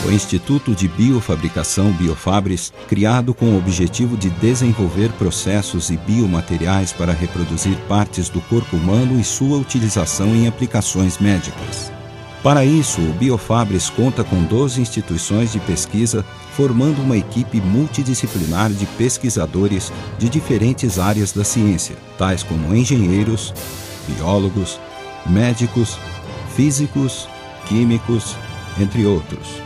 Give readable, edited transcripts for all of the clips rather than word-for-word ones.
O Instituto de Biofabricação Biofabris, criado com o objetivo de desenvolver processos e biomateriais para reproduzir partes do corpo humano e sua utilização em aplicações médicas. Para isso, o Biofabris conta com 12 instituições de pesquisa, formando uma equipe multidisciplinar de pesquisadores de diferentes áreas da ciência, tais como engenheiros, biólogos, médicos, físicos, químicos, entre outros.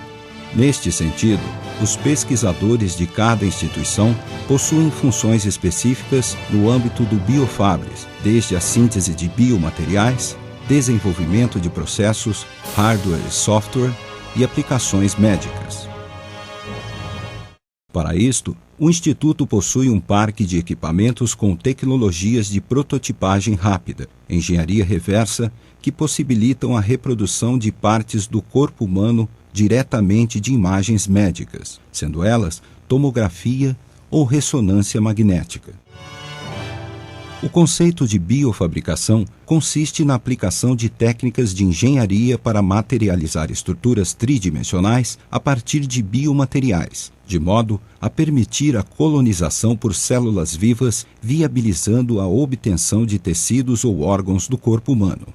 Neste sentido, os pesquisadores de cada instituição possuem funções específicas no âmbito do Biofabris, desde a síntese de biomateriais, desenvolvimento de processos, hardware e software e aplicações médicas. Para isto, o Instituto possui um parque de equipamentos com tecnologias de prototipagem rápida, engenharia reversa, que possibilitam a reprodução de partes do corpo humano diretamente de imagens médicas, sendo elas tomografia ou ressonância magnética. O conceito de biofabricação consiste na aplicação de técnicas de engenharia para materializar estruturas tridimensionais a partir de biomateriais, de modo a permitir a colonização por células vivas, viabilizando a obtenção de tecidos ou órgãos do corpo humano.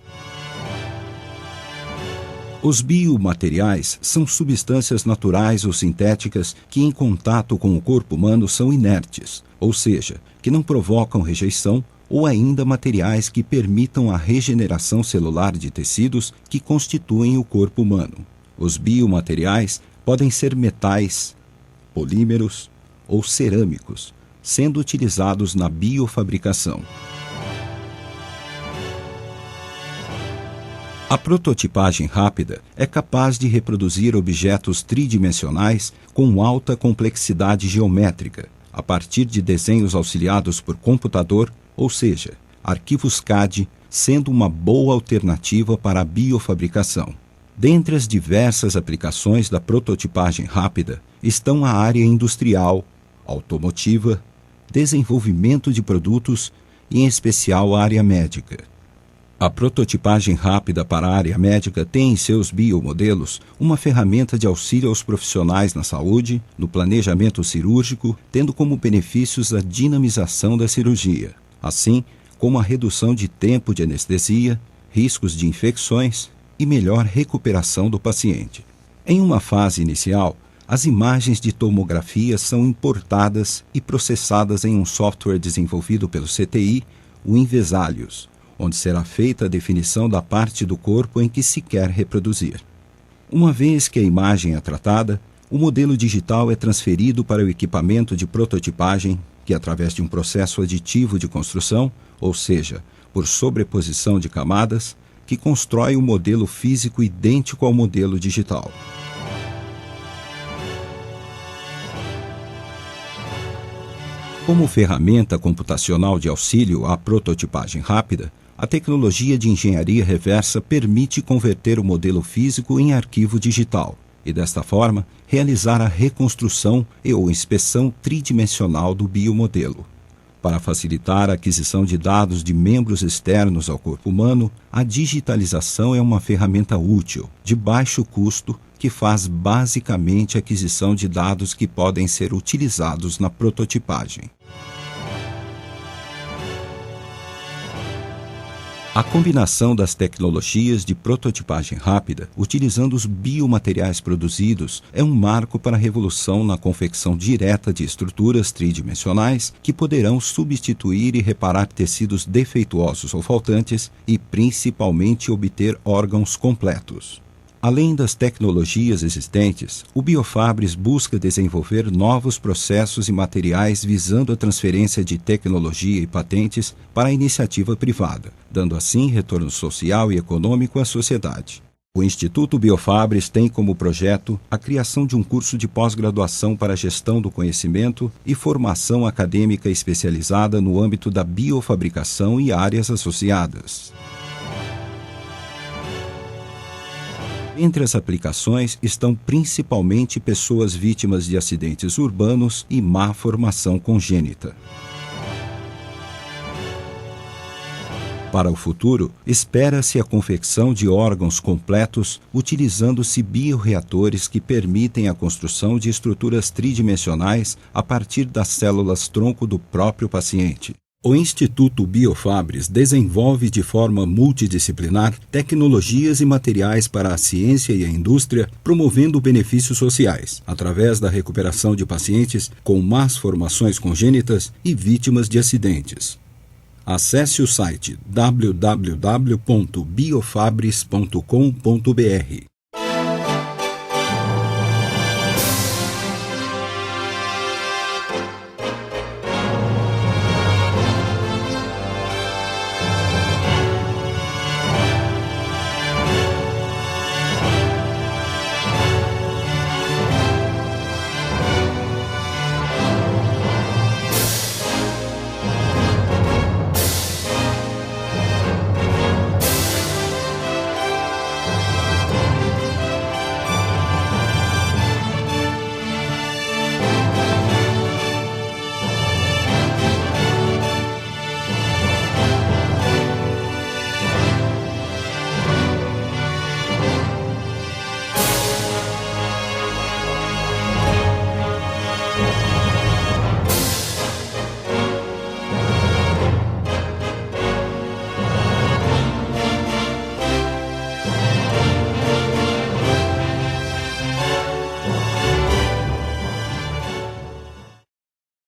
Os biomateriais são substâncias naturais ou sintéticas que, em contato com o corpo humano, são inertes, ou seja, que não provocam rejeição, ou ainda materiais que permitam a regeneração celular de tecidos que constituem o corpo humano. Os biomateriais podem ser metais, polímeros ou cerâmicos, sendo utilizados na biofabricação. A prototipagem rápida é capaz de reproduzir objetos tridimensionais com alta complexidade geométrica, a partir de desenhos auxiliados por computador, ou seja, arquivos CAD, sendo uma boa alternativa para a biofabricação. Dentre as diversas aplicações da prototipagem rápida estão a área industrial, automotiva, desenvolvimento de produtos e, em especial, a área médica. A prototipagem rápida para a área médica tem em seus biomodelos uma ferramenta de auxílio aos profissionais na saúde, no planejamento cirúrgico, tendo como benefícios a dinamização da cirurgia, assim como a redução de tempo de anestesia, riscos de infecções e melhor recuperação do paciente. Em uma fase inicial, as imagens de tomografia são importadas e processadas em um software desenvolvido pelo CTI, o Invesalhos, onde será feita a definição da parte do corpo em que se quer reproduzir. Uma vez que a imagem é tratada, o modelo digital é transferido para o equipamento de prototipagem, que através de um processo aditivo de construção, ou seja, por sobreposição de camadas, que constrói um modelo físico idêntico ao modelo digital. Como ferramenta computacional de auxílio à prototipagem rápida, a tecnologia de engenharia reversa permite converter o modelo físico em arquivo digital e, desta forma, realizar a reconstrução ou inspeção tridimensional do biomodelo. Para facilitar a aquisição de dados de membros externos ao corpo humano, a digitalização é uma ferramenta útil, de baixo custo, que faz basicamente a aquisição de dados que podem ser utilizados na prototipagem. A combinação das tecnologias de prototipagem rápida, utilizando os biomateriais produzidos, é um marco para a revolução na confecção direta de estruturas tridimensionais que poderão substituir e reparar tecidos defeituosos ou faltantes e, principalmente, obter órgãos completos. Além das tecnologias existentes, o Biofabris busca desenvolver novos processos e materiais visando a transferência de tecnologia e patentes para a iniciativa privada, dando assim retorno social e econômico à sociedade. O Instituto Biofabris tem como projeto a criação de um curso de pós-graduação para a gestão do conhecimento e formação acadêmica especializada no âmbito da biofabricação e áreas associadas. Entre as aplicações estão principalmente pessoas vítimas de acidentes urbanos e má formação congênita. Para o futuro, espera-se a confecção de órgãos completos utilizando-se bioreatores que permitem a construção de estruturas tridimensionais a partir das células-tronco do próprio paciente. O Instituto Biofabris desenvolve de forma multidisciplinar tecnologias e materiais para a ciência e a indústria, promovendo benefícios sociais, através da recuperação de pacientes com más formações congênitas e vítimas de acidentes. Acesse o site www.biofabris.com.br.